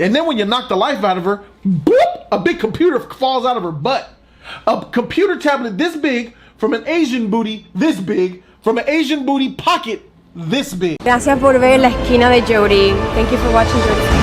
And then when you knock the life out of her, boop, a big computer falls out of her butt. A computer tablet this big from an Asian booty this big from an Asian booty pocket this big. Gracias por ver la esquina de Jody. Thank you for watching Jody.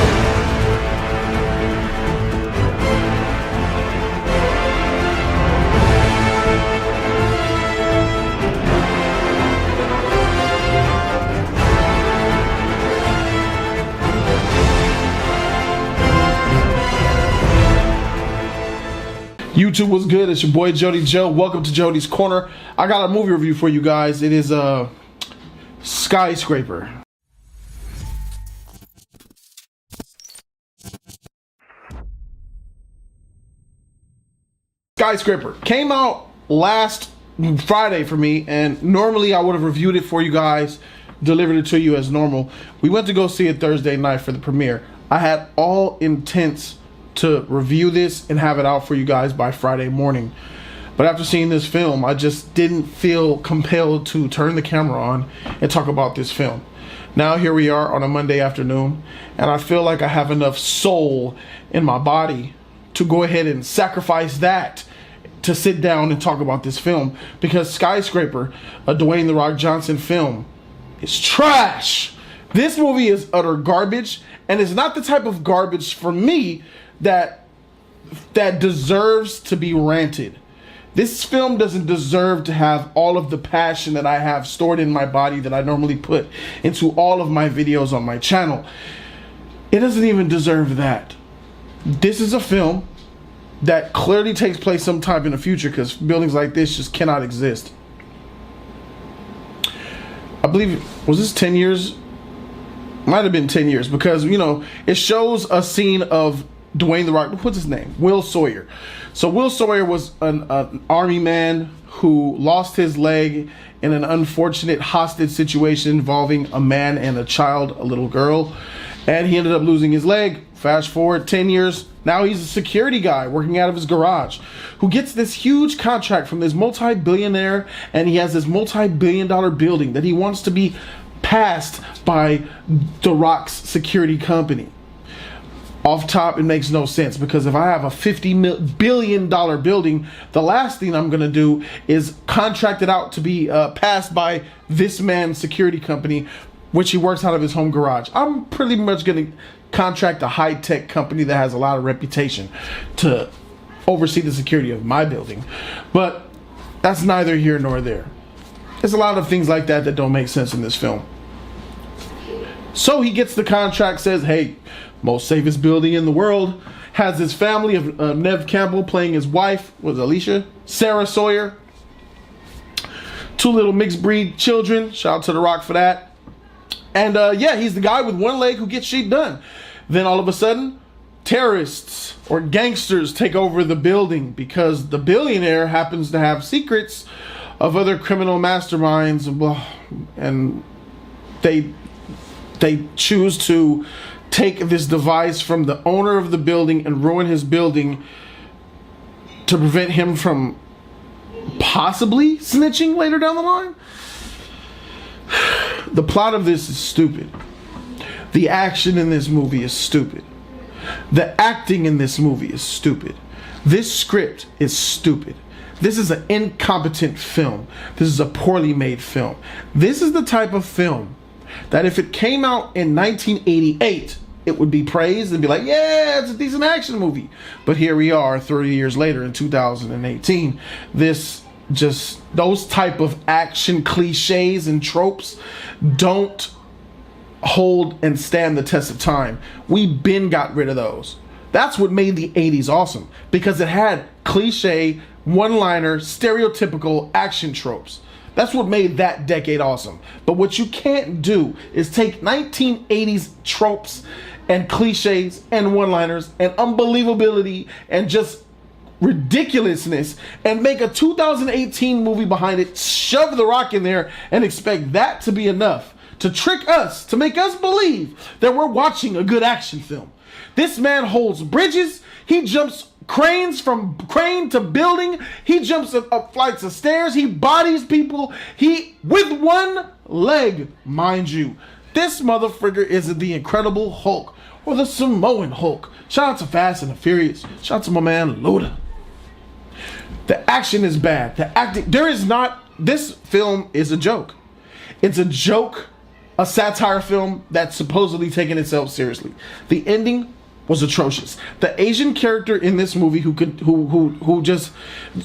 YouTube was good. It's your boy Jody Joe. Welcome to Jody's Corner. I got a movie review for you guys. It is Skyscraper. Skyscraper came out last Friday for me, and normally I would have reviewed it for you guys, delivered it to you as normal. We went to go see it Thursday night for the premiere. I had all intents to review this and have it out for you guys by Friday morning. But after seeing this film, I just didn't feel compelled to turn the camera on and talk about this film. Now here we are on a Monday afternoon, and I feel like I have enough soul in my body to go ahead and sacrifice that to sit down and talk about this film, because Skyscraper, a Dwayne "The Rock" Johnson film, is trash. This movie is utter garbage, and it's not the type of garbage for me that deserves to be ranted. This film doesn't deserve to have all of the passion that I have stored in my body that I normally put into all of my videos on my channel. It doesn't even deserve that. This is a film that clearly takes place sometime in the future, because buildings like this just cannot exist. I believe, was this 10 years? Might have been 10 years, because, you know, it shows a scene of Dwayne "The Rock," what's his name? Will Sawyer. So Will Sawyer was an army man who lost his leg in an unfortunate hostage situation involving a man and a child, a little girl, and he ended up losing his leg. Fast forward 10 years, now he's a security guy working out of his garage who gets this huge contract from this multi-billionaire, and he has this multi-billion-dollar building that he wants to be passed by The Rock's security company. Off top, it makes no sense, because if I have a $50 billion building, the last thing I'm going to do is contract it out to be passed by this man's security company, which he works out of his home garage. I'm pretty much going to contract a high-tech company that has a lot of reputation to oversee the security of my building. But that's neither here nor there. There's a lot of things like that that don't make sense in this film. So he gets the contract, says, hey, most safest building in the world, has his family of Neve Campbell playing his wife, was Alicia, Sarah Sawyer, 2 little mixed breed children, shout out to The Rock for that. And yeah, he's the guy with one leg who gets shit done. Then all of a sudden, terrorists or gangsters take over the building, because the billionaire happens to have secrets of other criminal masterminds, and they choose to take this device from the owner of the building and ruin his building to prevent him from possibly snitching later down the line. The plot of this is stupid. The action in this movie is stupid. The acting in this movie is stupid. This script is stupid. This is an incompetent film. This is a poorly made film. This is the type of film that if it came out in 1988, it would be praised and be like, yeah, it's a decent action movie. But here we are 30 years later in 2018. Those type of action cliches and tropes don't hold and stand the test of time. We been got rid of those. That's what made the 80s awesome, because it had cliche, one-liner, stereotypical action tropes. That's what made that decade awesome. But what you can't do is take 1980s tropes and cliches and one-liners and unbelievability and just ridiculousness and make a 2018 movie behind it, shove The Rock in there, and expect that to be enough to trick us, to make us believe that we're watching a good action film. This man holds bridges. He jumps cranes from crane to building. He jumps up flights of stairs. He bodies people. He, with one leg, mind you. This motherfucker is the Incredible Hulk or the Samoan Hulk. Shout out to Fast and the Furious. Shout out to my man Luda. The action is bad. The acting, this film is a joke. It's a joke, a satire film that's supposedly taking itself seriously. The ending was atrocious. The Asian character in this movie who just,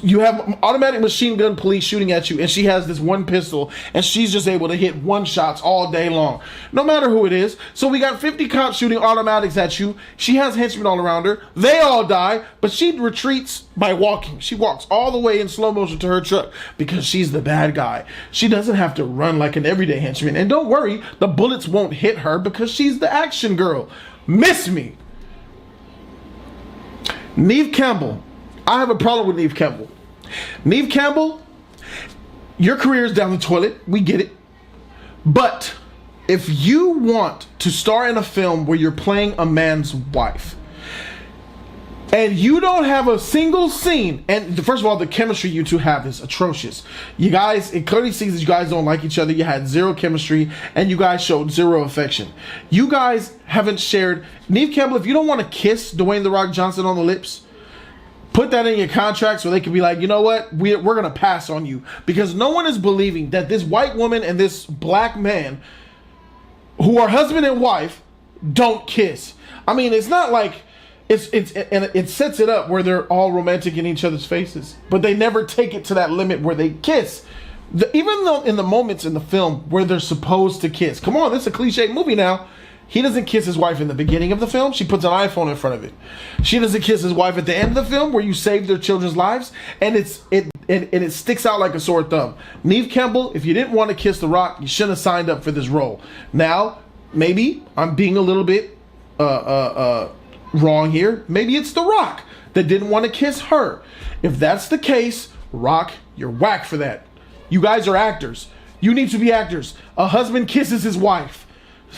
you have automatic machine gun police shooting at you, and she has this one pistol, and she's just able to hit one shots all day long, no matter who it is. So we got 50 cops shooting automatics at you. She has henchmen all around her. They all die, but she retreats by walking. She walks all the way in slow motion to her truck because she's the bad guy. She doesn't have to run like an everyday henchman. And don't worry, the bullets won't hit her because she's the action girl. Miss me. Neve Campbell. I have a problem with Neve Campbell. Neve Campbell, your career is down the toilet. We get it. But if you want to star in a film where you're playing a man's wife, and you don't have a single scene, and first of all, the chemistry you two have is atrocious. You guys, it clearly sees that you guys don't like each other. You had zero chemistry, and you guys showed zero affection. You guys haven't shared. Neve Campbell, if you don't want to kiss Dwayne "The Rock" Johnson on the lips, put that in your contract so they can be like, you know what, we're going to pass on you. Because no one is believing that this white woman and this black man, who are husband and wife, don't kiss. I mean, it's not like, it sets it up where they're all romantic in each other's faces, but they never take it to that limit where they kiss. Even though in the moments in the film where they're supposed to kiss, come on, this is a cliche movie now. He doesn't kiss his wife in the beginning of the film. She puts an iPhone in front of it. She doesn't kiss his wife at the end of the film where you save their children's lives, and it sticks out like a sore thumb. Neve Campbell, if you didn't want to kiss The Rock, you shouldn't have signed up for this role. Now, maybe I'm being a little bit wrong here. Maybe it's The Rock that didn't want to kiss her. If that's the case, Rock, you're whack for that. You guys are actors. You need to be actors. A husband kisses his wife.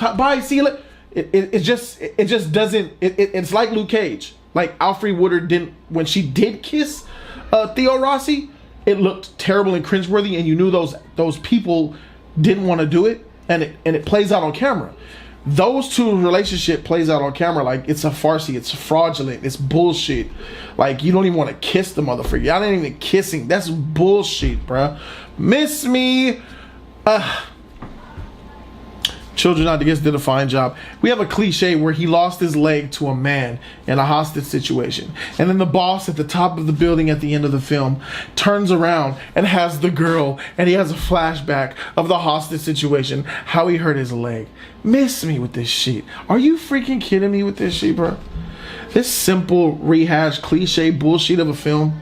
Bye, see you later. It just doesn't. It's like Luke Cage. Like Alfred Woodard didn't, when she did kiss Theo Rossi, it looked terrible and cringeworthy, and you knew those people didn't want to do it, and it plays out on camera. Those two relationship plays out on camera like it's a farce, it's fraudulent, it's bullshit. Like you don't even want to kiss the motherfucker. Y'all ain't even kissing. That's bullshit, bruh. Miss me. Children, I guess, did a fine job. We have a cliche where he lost his leg to a man in a hostage situation. And then the boss at the top of the building at the end of the film turns around and has the girl, and he has a flashback of the hostage situation, how he hurt his leg. Miss me with this shit. Are you freaking kidding me with this shit, bro? This simple, rehashed, cliche bullshit of a film.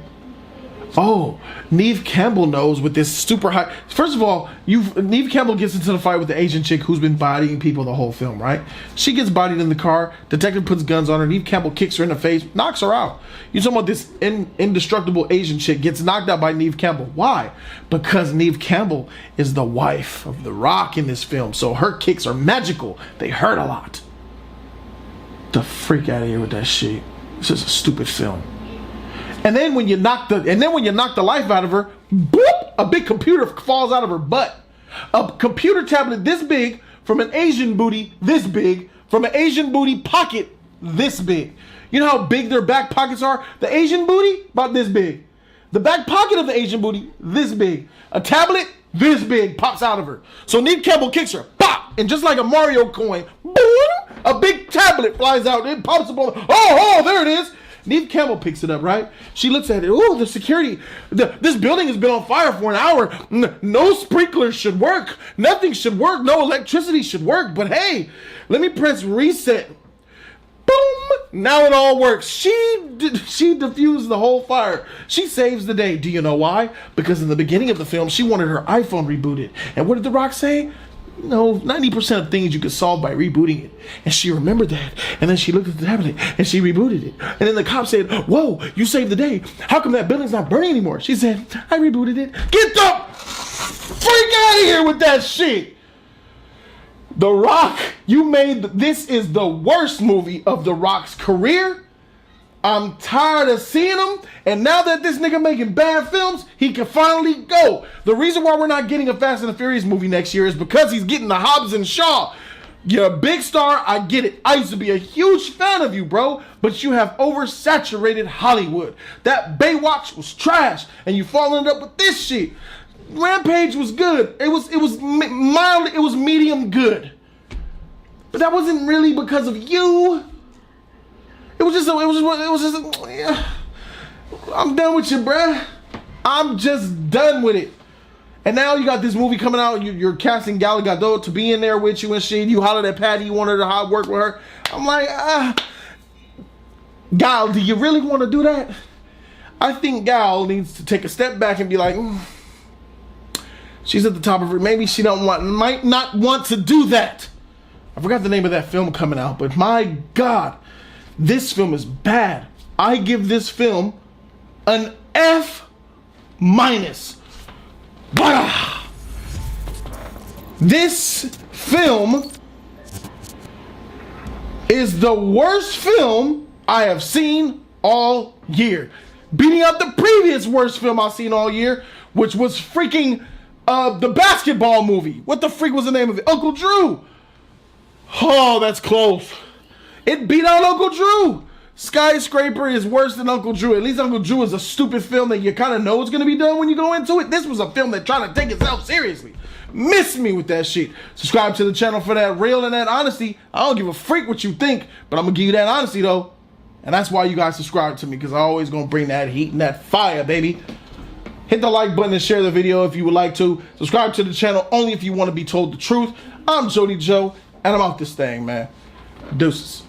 Oh, Neve Campbell knows with this super high. First of all, Neve Campbell gets into the fight with the Asian chick who's been bodying people the whole film, right? She gets bodied in the car. Detective puts guns on her. Neve Campbell kicks her in the face, knocks her out. You talking about this indestructible Asian chick gets knocked out by Neve Campbell. Why? Because Neve Campbell is the wife of The Rock in this film, so her kicks are magical. They hurt a lot. The freak out of here with that shit. This is a stupid film. And then when you knock the life out of her, boop, a big computer falls out of her butt. A computer tablet this big from an Asian booty this big from an Asian booty pocket this big. You know how big their back pockets are? The Asian booty about this big. The back pocket of the Asian booty this big. A tablet this big pops out of her. So Neve Campbell kicks her, pop, and just like a Mario coin, boom, a big tablet flies out. It pops up on. Oh, there it is. Neve Campbell picks it up, right? She looks at it. Oh, the security. This building has been on fire for an hour. No sprinklers should work. Nothing should work. No electricity should work. But hey, let me press reset. Boom. Now it all works. She diffused the whole fire. She saves the day. Do you know why? Because in the beginning of the film, she wanted her iPhone rebooted. And what did The Rock say? No, 90% of things you could solve by rebooting it. And she remembered that. And then she looked at the tablet and she rebooted it. And then the cop said, whoa, you saved the day. How come that building's not burning anymore? She said, I rebooted it. Get the freak out of here with that shit. The Rock, this is the worst movie of The Rock's career. I'm tired of seeing him, and now that this nigga making bad films, he can finally go. The reason why we're not getting a Fast and the Furious movie next year is because he's getting the Hobbs and Shaw. You're a big star, I get it. I used to be a huge fan of you, bro. But you have oversaturated Hollywood. That Baywatch was trash, and you following it up with this shit. Rampage was good. It was mild. It was medium good. But that wasn't really because of you. It was just. Yeah. I'm done with you, bruh. I'm just done with it. And now you got this movie coming out. You're casting Gal Gadot to be in there with you and shit. You hollered at Patty. You wanted to work with her. I'm like, Gal, do you really want to do that? I think Gal needs to take a step back and be like, she's at the top of her. Maybe she might not want to do that. I forgot the name of that film coming out, but my God, this film is bad. I give this film an F-. This film is the worst film I have seen all year. Beating out the previous worst film I've seen all year, which was freaking the basketball movie. What the freak was the name of it? Uncle Drew. Oh, that's close. It beat out Uncle Drew. Skyscraper is worse than Uncle Drew. At least Uncle Drew is a stupid film that you kind of know it's going to be done when you go into it. This was a film that tried to take itself seriously. Miss me with that shit. Subscribe to the channel for that real and that honesty. I don't give a freak what you think, but I'm going to give you that honesty, though. And that's why you guys subscribe to me, because I'm always going to bring that heat and that fire, baby. Hit the like button and share the video if you would like to. Subscribe to the channel only if you want to be told the truth. I'm Jody Joe, and I'm out this thing, man. Deuces.